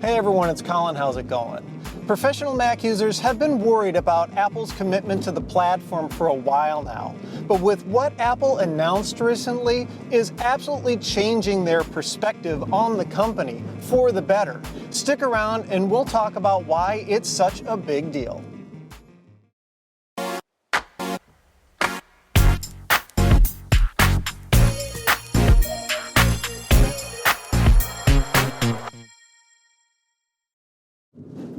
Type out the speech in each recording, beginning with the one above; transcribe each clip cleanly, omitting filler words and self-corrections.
Hey everyone, it's Colin. How's it going? Professional Mac users have been worried about Apple's commitment to the platform for a while now. But with what Apple announced recently is absolutely changing their perspective on the company for the better. Stick around and we'll talk about why it's such a big deal.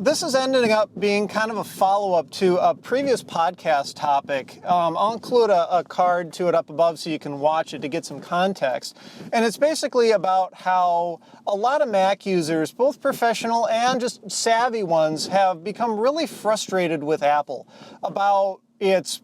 This is ending up being kind of a follow-up to a previous podcast topic. I'll include a card to it up above so you can watch it to get some context. And it's basically about how a lot of Mac users, both professional and just savvy ones, have become really frustrated with Apple about its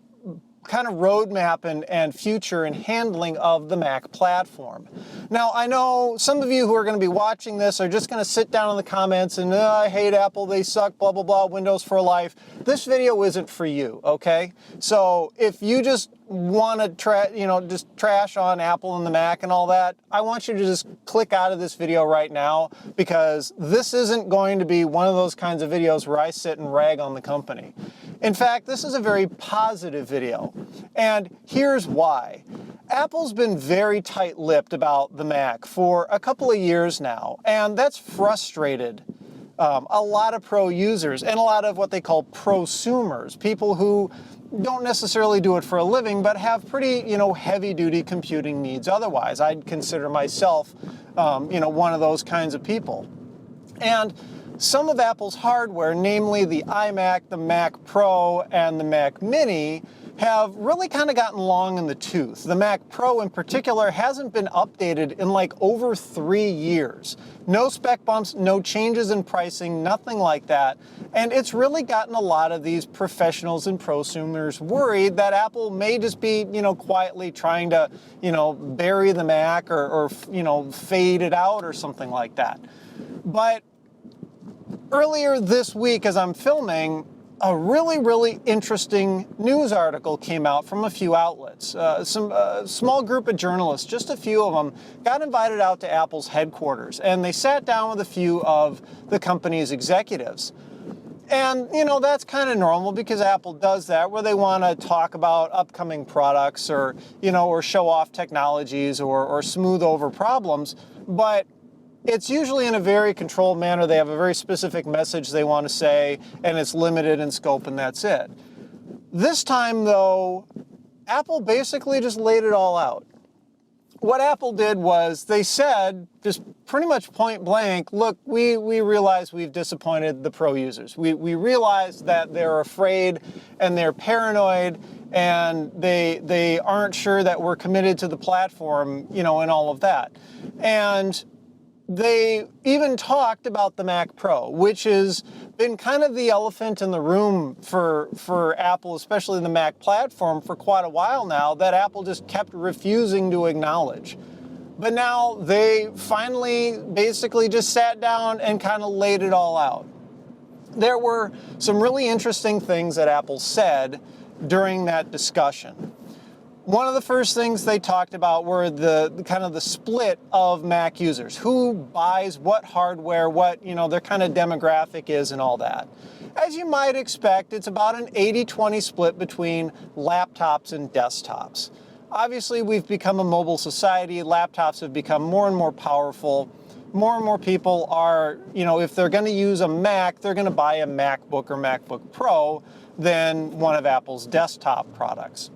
kind of roadmap and future and handling of the Mac platform. Now, I know some of you who are going to be watching this are just going to sit down in the comments and, I hate Apple, they suck, blah, blah, blah, Windows for life. This video isn't for you, okay? So if you just want to just trash on Apple and the Mac and all that, I want you to just click out of this video right now, because this isn't going to be one of those kinds of videos where I sit and rag on the company. In fact, this is a very positive video, and here's why. Apple's been very tight-lipped about the Mac for a couple of years now, and that's frustrated a lot of pro users and a lot of what they call prosumers, people who don't necessarily do it for a living, but have pretty, heavy-duty computing needs otherwise. I'd consider myself, one of those kinds of people. And some of Apple's hardware, namely the iMac, the Mac Pro, and the Mac Mini, have really kind of gotten long in the tooth. The Mac Pro in particular hasn't been updated in like over 3 years. No spec bumps, no changes in pricing, nothing like that. And it's really gotten a lot of these professionals and prosumers worried that Apple may just be, quietly trying to, bury the Mac or fade it out or something like that. But earlier this week, as I'm filming, a really, really interesting news article came out from a few outlets. Some small group of journalists, just a few of them, got invited out to Apple's headquarters, and they sat down with a few of the company's executives. And, that's kind of normal because Apple does that, where they want to talk about upcoming products or, or show off technologies or smooth over problems. But it's usually in a very controlled manner. They have a very specific message they want to say, and it's limited in scope, and that's it. This time, though, Apple basically just laid it all out. What Apple did was they said, just pretty much point blank, look, we realize we've disappointed the pro users. We realize that they're afraid and they're paranoid and they aren't sure that we're committed to the platform, and all of that. And they even talked about the Mac Pro, which has been kind of the elephant in the room for Apple, especially the Mac platform, for quite a while now, that Apple just kept refusing to acknowledge. But now they finally basically just sat down and kind of laid it all out. There were some really interesting things that Apple said during that discussion. One of the first things they talked about were the kind of the split of Mac users. Who buys what hardware, what, their kind of demographic is and all that. As you might expect, it's about an 80-20 split between laptops and desktops. Obviously, we've become a mobile society. Laptops have become more and more powerful. More and more people are, if they're going to use a Mac, they're going to buy a MacBook or MacBook Pro than one of Apple's desktop products.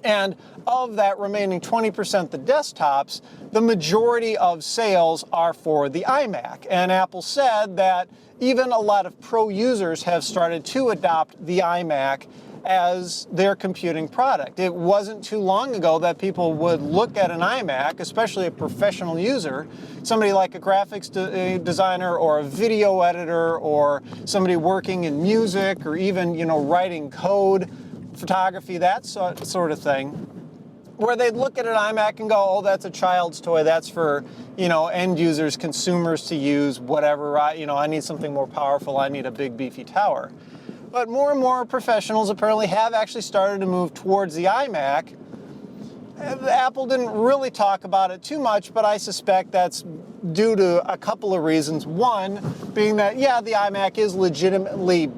And of that remaining 20%, the desktops, the majority of sales are for the iMac. And Apple said that even a lot of pro users have started to adopt the iMac as their computing product. It wasn't too long ago that people would look at an iMac, especially a professional user, somebody like a graphics designer or a video editor or somebody working in music or even, writing code, photography, that sort of thing, where they'd look at an iMac and go, oh, that's a child's toy, that's for, end users, consumers to use, whatever, I need something more powerful, I need a big beefy tower. But more and more professionals apparently have actually started to move towards the iMac, Apple didn't really talk about it too much, but I suspect that's due to a couple of reasons. One being that, yeah, the iMac is legitimately,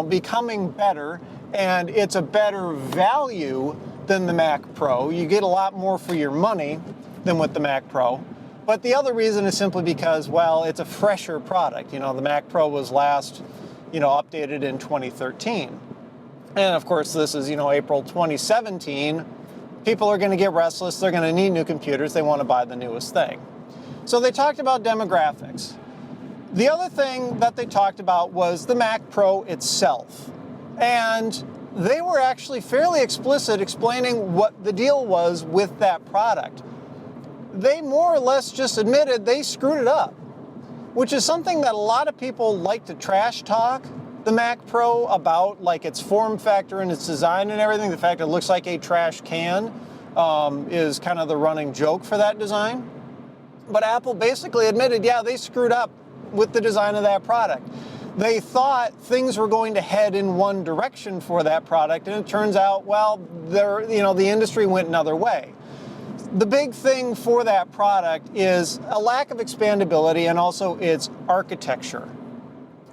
becoming better, and it's a better value than the Mac Pro. You get a lot more for your money than with the Mac Pro. But the other reason is simply because, well, it's a fresher product. The Mac Pro was last, updated in 2013. And of course, this is, April 2017. People are going to get restless. They're going to need new computers. They want to buy the newest thing. So they talked about demographics. The other thing that they talked about was the Mac Pro itself. And they were actually fairly explicit explaining what the deal was with that product. They more or less just admitted they screwed it up, which is something that a lot of people like to trash talk the Mac Pro about, like its form factor and its design and everything. The fact it looks like a trash can is kind of the running joke for that design. But Apple basically admitted, yeah, they screwed up with the design of that product. They thought things were going to head in one direction for that product, and it turns out, well, the industry went another way. The big thing for that product is a lack of expandability and also its architecture.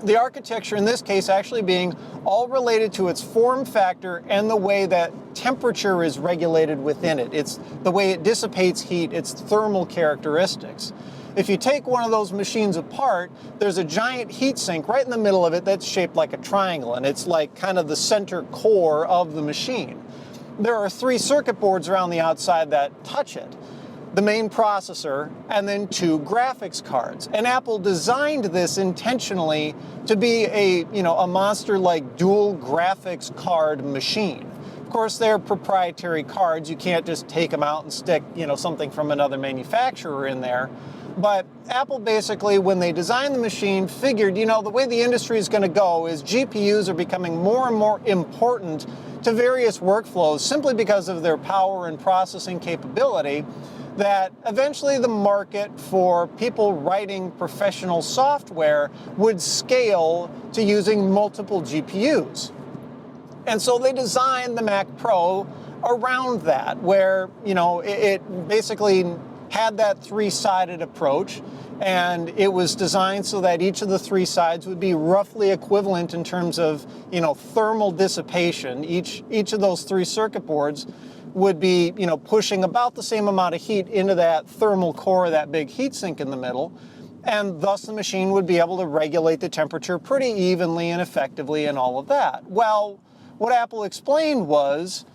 The architecture in this case actually being all related to its form factor and the way that temperature is regulated within it. It's the way it dissipates heat, its thermal characteristics. If you take one of those machines apart, there's a giant heat sink right in the middle of it that's shaped like a triangle, and it's like kind of the center core of the machine. There are 3 circuit boards around the outside that touch it. The main processor, and then 2 graphics cards. And Apple designed this intentionally to be a monster like dual graphics card machine. Of course, they're proprietary cards. You can't just take them out and stick, something from another manufacturer in there. But Apple basically, when they designed the machine, figured, the way the industry is going to go is GPUs are becoming more and more important to various workflows simply because of their power and processing capability, that eventually the market for people writing professional software would scale to using multiple GPUs. And so they designed the Mac Pro around that, where, it basically had that 3-sided approach, and it was designed so that each of the 3 sides would be roughly equivalent in terms of, thermal dissipation. Each of those 3 circuit boards would be, pushing about the same amount of heat into that thermal core, that big heat sink in the middle, and thus the machine would be able to regulate the temperature pretty evenly and effectively and all of that. Well, what Apple explained was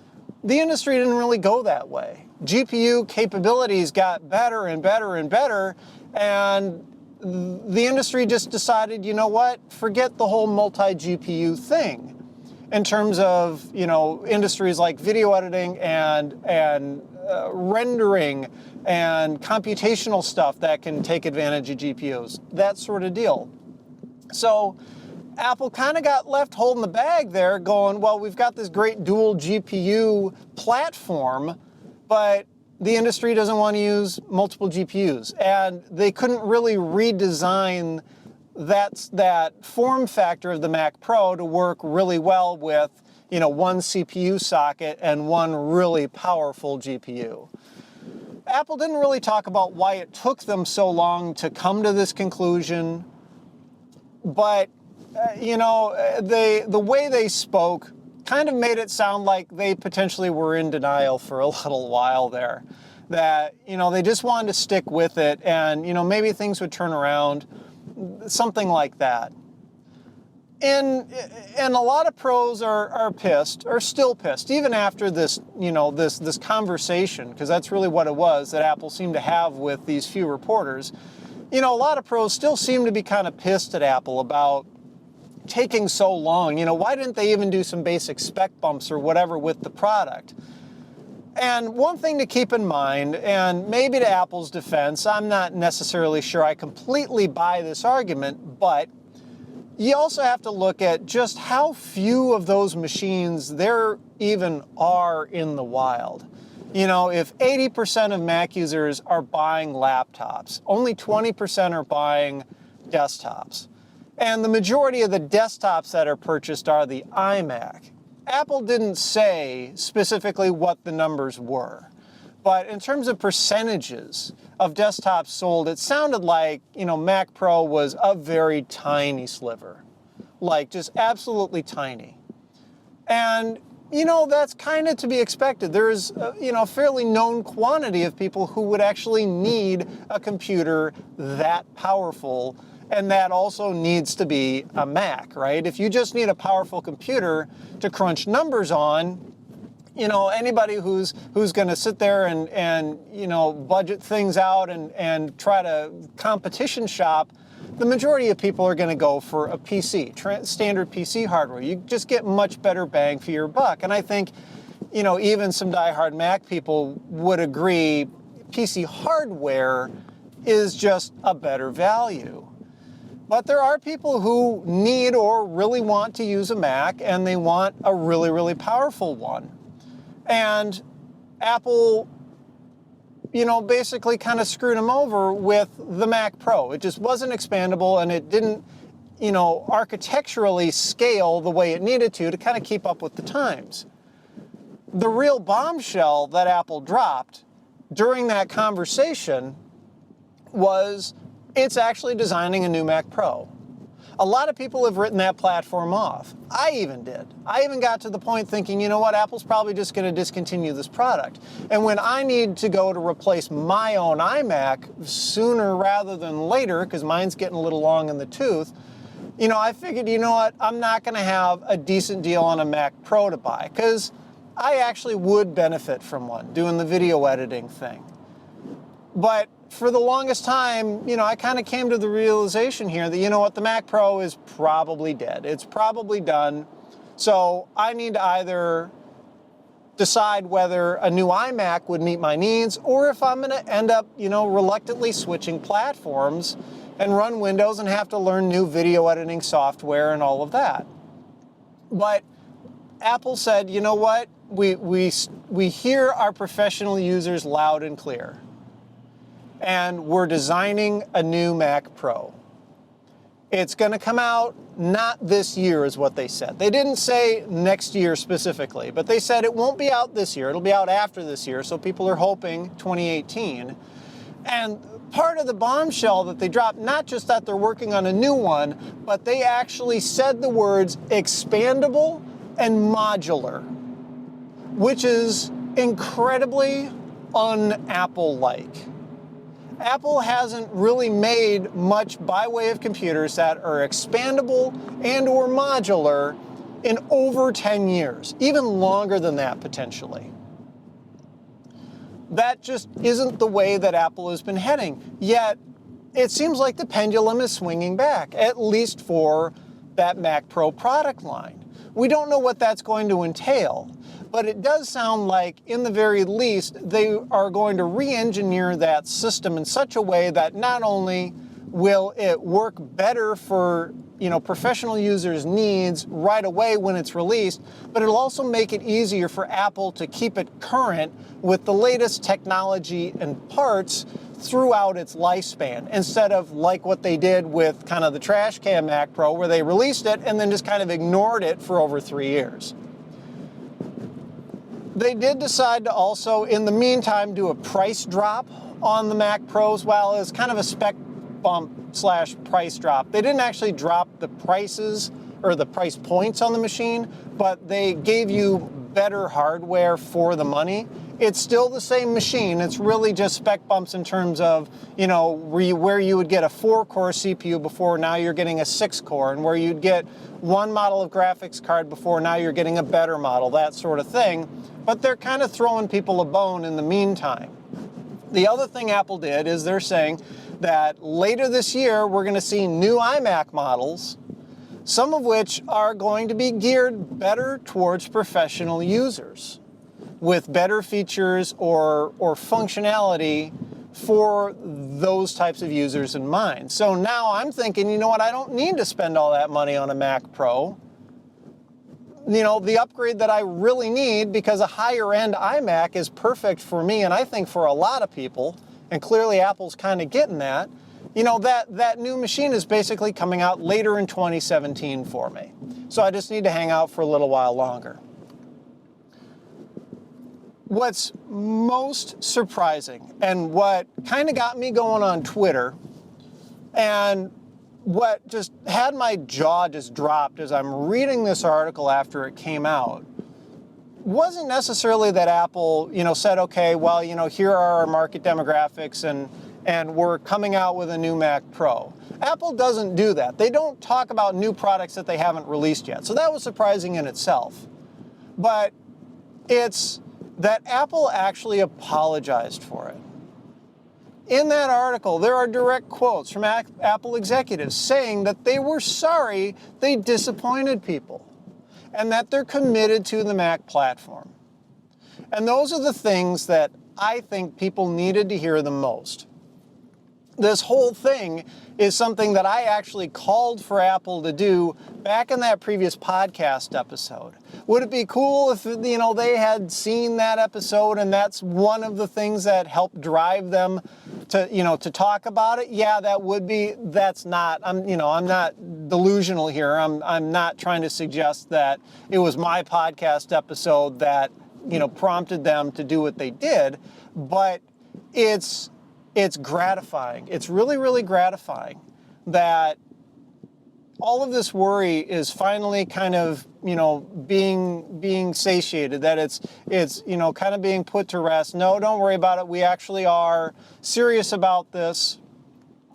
the industry didn't really go that way. GPU capabilities got better and better and better, and the industry just decided, forget the whole multi-GPU thing. In terms of, industries like video editing and rendering and computational stuff that can take advantage of GPUs, that sort of deal. So Apple kind of got left holding the bag there going, well, we've got this great dual GPU platform, but the industry doesn't want to use multiple GPUs. And they couldn't really redesign that form factor of the Mac Pro to work really well with, one CPU socket and one really powerful GPU. Apple didn't really talk about why it took them so long to come to this conclusion, but, the way they spoke kind of made it sound like they potentially were in denial for a little while there. That, they just wanted to stick with it and, maybe things would turn around. Something like that. And a lot of pros are still pissed, even after this, this conversation, because that's really what it was that Apple seemed to have with these few reporters. A lot of pros still seem to be kind of pissed at Apple about taking so long. Why didn't they even do some basic spec bumps or whatever with the product? And one thing to keep in mind, and maybe to Apple's defense, I'm not necessarily sure I completely buy this argument, but you also have to look at just how few of those machines there even are in the wild. If 80% of Mac users are buying laptops, only 20% are buying desktops. And the majority of the desktops that are purchased are the iMac. Apple didn't say specifically what the numbers were. But in terms of percentages of desktops sold, it sounded like, Mac Pro was a very tiny sliver, like just absolutely tiny. And, that's kind of to be expected. There's, a fairly known quantity of people who would actually need a computer that powerful, and that also needs to be a Mac, right? If you just need a powerful computer to crunch numbers on, anybody who's going to sit there and budget things out and try to competition shop, the majority of people are going to go for a PC, standard PC hardware. You just get much better bang for your buck. And I think, even some diehard Mac people would agree PC hardware is just a better value. But there are people who need or really want to use a Mac, and they want a really, really powerful one. And Apple, basically kind of screwed them over with the Mac Pro. It just wasn't expandable, and it didn't, architecturally scale the way it needed to kind of keep up with the times. The real bombshell that Apple dropped during that conversation was it's actually designing a new Mac Pro. A lot of people have written that platform off. I even did. I even got to the point thinking, you know what, Apple's probably just going to discontinue this product. And when I need to go to replace my own iMac sooner rather than later, because mine's getting a little long in the tooth, I figured, you know what, I'm not going to have a decent deal on a Mac Pro to buy, because I actually would benefit from one, doing the video editing thing. But for the longest time, I kind of came to the realization here that, the Mac Pro is probably dead. It's probably done. So I need to either decide whether a new iMac would meet my needs, or if I'm going to end up, reluctantly switching platforms and run Windows and have to learn new video editing software and all of that. But Apple said, you know what? We hear our professional users loud and clear. And we're designing a new Mac Pro. It's going to come out not this year is what they said. They didn't say next year specifically, but they said it won't be out this year. It'll be out after this year, so people are hoping 2018. And part of the bombshell that they dropped, not just that they're working on a new one, but they actually said the words expandable and modular, which is incredibly un-Apple-like. Apple hasn't really made much by way of computers that are expandable and or modular in over 10 years, even longer than that potentially. That just isn't the way that Apple has been heading. Yet, it seems like the pendulum is swinging back, at least for that Mac Pro product line. We don't know what that's going to entail, but it does sound like, in the very least, they are going to re-engineer that system in such a way that not only will it work better for professional users' needs right away when it's released, but it'll also make it easier for Apple to keep it current with the latest technology and parts throughout its lifespan, instead of like what they did with kind of the trash can Mac Pro, where they released it and then just kind of ignored it for over 3 years. They did decide to also, in the meantime, do a price drop on the Mac Pros. Well, it's kind of a spec bump / price drop. They didn't actually drop the prices or the price points on the machine, but they gave you better hardware for the money. It's still the same machine. It's really just spec bumps in terms of, where you would get a 4-core CPU before, now you're getting a 6-core, and where you'd get one model of graphics card before, now you're getting a better model, that sort of thing. But they're kind of throwing people a bone in the meantime. The other thing Apple did is they're saying that later this year, we're going to see new iMac models, some of which are going to be geared better towards professional users, with better features or functionality for those types of users in mind. So now I'm thinking, you know what, I don't need to spend all that money on a Mac Pro. The upgrade that I really need, because a higher end iMac is perfect for me, and I think for a lot of people, and clearly Apple's kind of getting that, that new machine is basically coming out later in 2017 for me. So I just need to hang out for a little while longer. What's most surprising and what kind of got me going on Twitter and what just had my jaw just dropped as I'm reading this article after it came out wasn't necessarily that Apple, said, okay, well, here are our market demographics and we're coming out with a new Mac Pro. Apple doesn't do that. They don't talk about new products that they haven't released yet. So that was surprising in itself. But it's that Apple actually apologized for it. In that article, there are direct quotes from Apple executives saying that they were sorry they disappointed people and that they're committed to the Mac platform. And those are the things that I think people needed to hear the most. This whole thing is something that I actually called for Apple to do back in that previous podcast episode. Would it be cool if, they had seen that episode and that's one of the things that helped drive them to talk about it? Yeah, that would be. That's not, I'm not delusional here. I'm not trying to suggest that it was my podcast episode that, prompted them to do what they did, but it's gratifying. It's really, really gratifying that all of this worry is finally kind of, being satiated, that it's kind of being put to rest. No, don't worry about it. We actually are serious about this.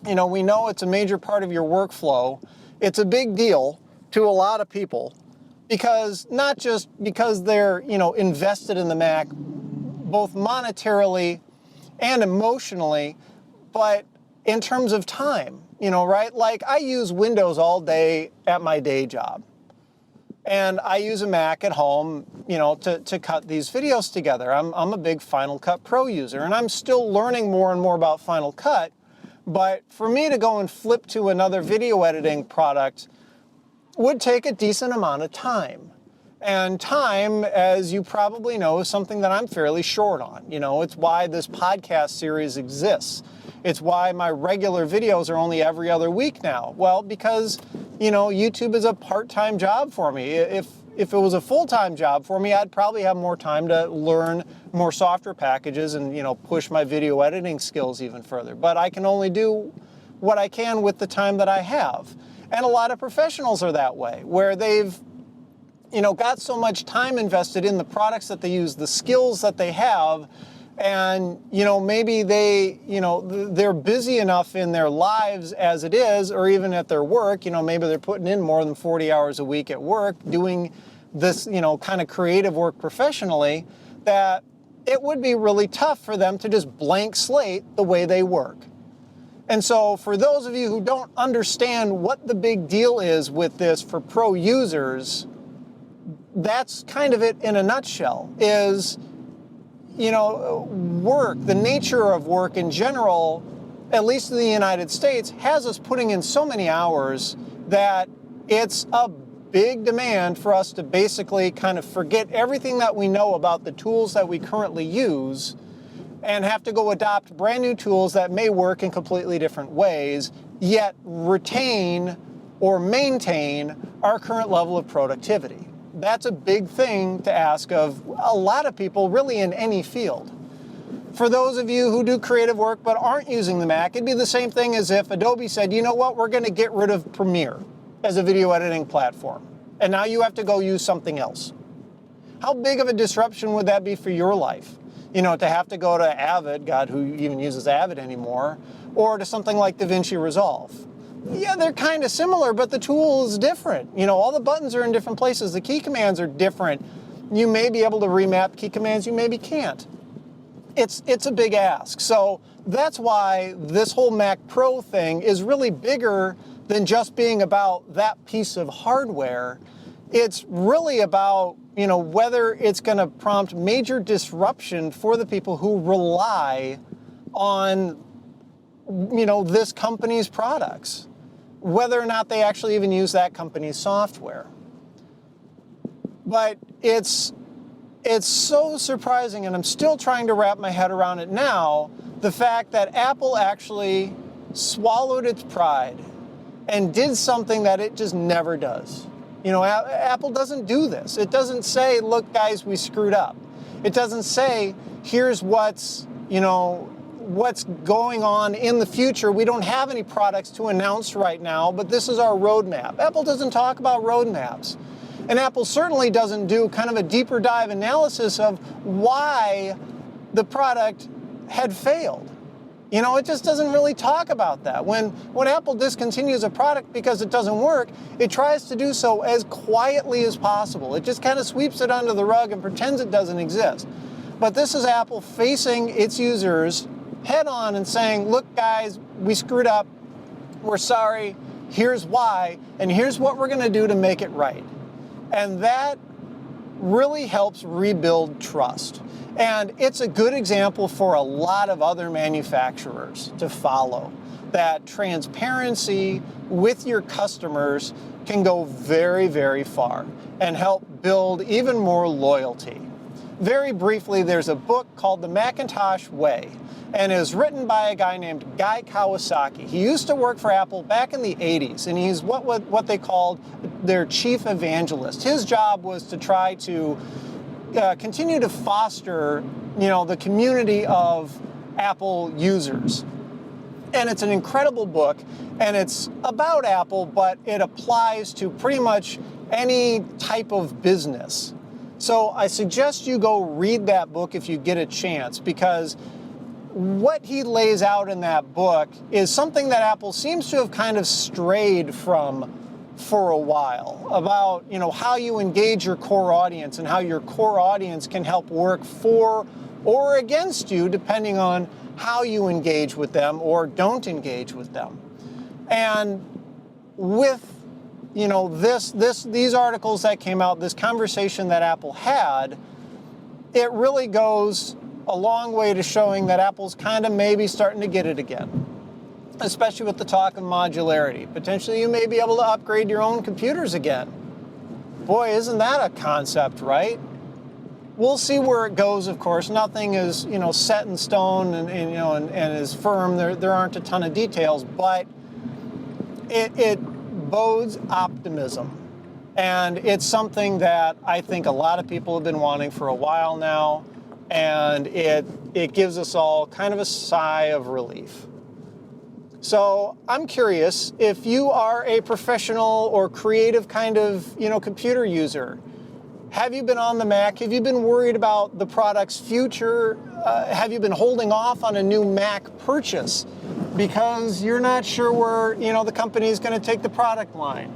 We know it's a major part of your workflow. It's a big deal to a lot of people because not just because they're, invested in the Mac, both monetarily and emotionally, but in terms of time, right? Like I use Windows all day at my day job. And I use a Mac at home, to cut these videos together. I'm a big Final Cut Pro user, and I'm still learning more and more about Final Cut. But for me to go and flip to another video editing product would take a decent amount of time. And time, as you probably know, is something that I'm fairly short on. It's why this podcast series exists. It's why my regular videos are only every other week now. Well, because, YouTube is a part-time job for me. If it was a full-time job for me, I'd probably have more time to learn more software packages and, push my video editing skills even further. But I can only do what I can with the time that I have. And a lot of professionals are that way, where they've got so much time invested in the products that they use, the skills that they have, and, maybe they're busy enough in their lives as it is, or even at their work, maybe they're putting in more than 40 hours a week at work doing this, kind of creative work professionally, that it would be really tough for them to just blank slate the way they work. And so for those of you who don't understand what the big deal is with this for pro users, that's kind of it in a nutshell, is, work, the nature of work in general, at least in the United States, has us putting in so many hours that it's a big demand for us to basically kind of forget everything that we know about the tools that we currently use and have to go adopt brand new tools that may work in completely different ways, yet retain or maintain our current level of productivity. That's a big thing to ask of a lot of people, really in any field. For those of you who do creative work but aren't using the Mac, it'd be the same thing as if Adobe said, you know what, we're going to get rid of Premiere as a video editing platform, and now you have to go use something else. How big of a disruption would that be for your life? To have to go to Avid, God, who even uses Avid anymore, or to something like DaVinci Resolve. Yeah, they're kind of similar, but the tool is different. All the buttons are in different places. The key commands are different. You may be able to remap key commands, you maybe can't. It's a big ask. So that's why this whole Mac Pro thing is really bigger than just being about that piece of hardware. It's really about, whether it's going to prompt major disruption for the people who rely on, this company's products, whether or not they actually even use that company's software. But it's so surprising, and I'm still trying to wrap my head around it now, the fact that Apple actually swallowed its pride and did something that it just never does. Apple doesn't do this. It doesn't say, look, guys, we screwed up. It doesn't say, here's what's going on in the future. We don't have any products to announce right now, but this is our roadmap. Apple doesn't talk about roadmaps. And Apple certainly doesn't do kind of a deeper dive analysis of why the product had failed. It just doesn't really talk about that. When Apple discontinues a product because it doesn't work, it tries to do so as quietly as possible. It just kind of sweeps it under the rug and pretends it doesn't exist. But this is Apple facing its users head on and saying, look guys, we screwed up, we're sorry, here's why, and here's what we're going to do to make it right. And that really helps rebuild trust. And it's a good example for a lot of other manufacturers to follow, that transparency with your customers can go very, very far and help build even more loyalty. Very briefly, there's a book called The Macintosh Way, and is written by a guy named Guy Kawasaki. He used to work for Apple back in the 80s, and he's what they called their chief evangelist. His job was to try to continue to foster, the community of Apple users. And it's an incredible book, and it's about Apple, but it applies to pretty much any type of business. So I suggest you go read that book if you get a chance, because what he lays out in that book is something that Apple seems to have kind of strayed from for a while, about how you engage your core audience and how your core audience can help work for or against you depending on how you engage with them or don't engage with them. And with these articles that came out, this conversation that Apple had, it really goes a long way to showing that Apple's kind of maybe starting to get it again, especially with the talk of modularity. Potentially you may be able to upgrade your own computers again. Boy, isn't that a concept, right? We'll see where it goes, of course. Nothing is, set in stone and is firm. There aren't a ton of details, but it bodes optimism. And it's something that I think a lot of people have been wanting for a while now, and it gives us all kind of a sigh of relief. So I'm curious, if you are a professional or creative kind of, computer user, have you been on the Mac? Have you been worried about the product's future? Have you been holding off on a new Mac purchase because you're not sure where, the company is going to take the product line?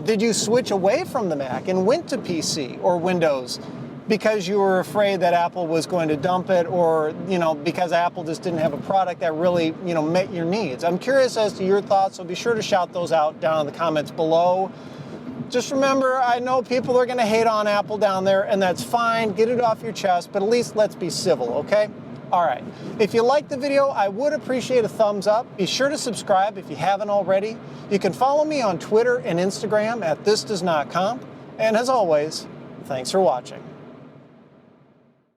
Did you switch away from the Mac and went to PC or Windows because you were afraid that Apple was going to dump it, or because Apple just didn't have a product that really met your needs? I'm curious as to your thoughts, so be sure to shout those out down in the comments below. Just remember, I know people are going to hate on Apple down there, and that's fine. Get it off your chest, but at least let's be civil, okay? All right. If you liked the video, I would appreciate a thumbs up. Be sure to subscribe if you haven't already. You can follow me on Twitter and Instagram at thisdoesnotcomp. And as always, thanks for watching.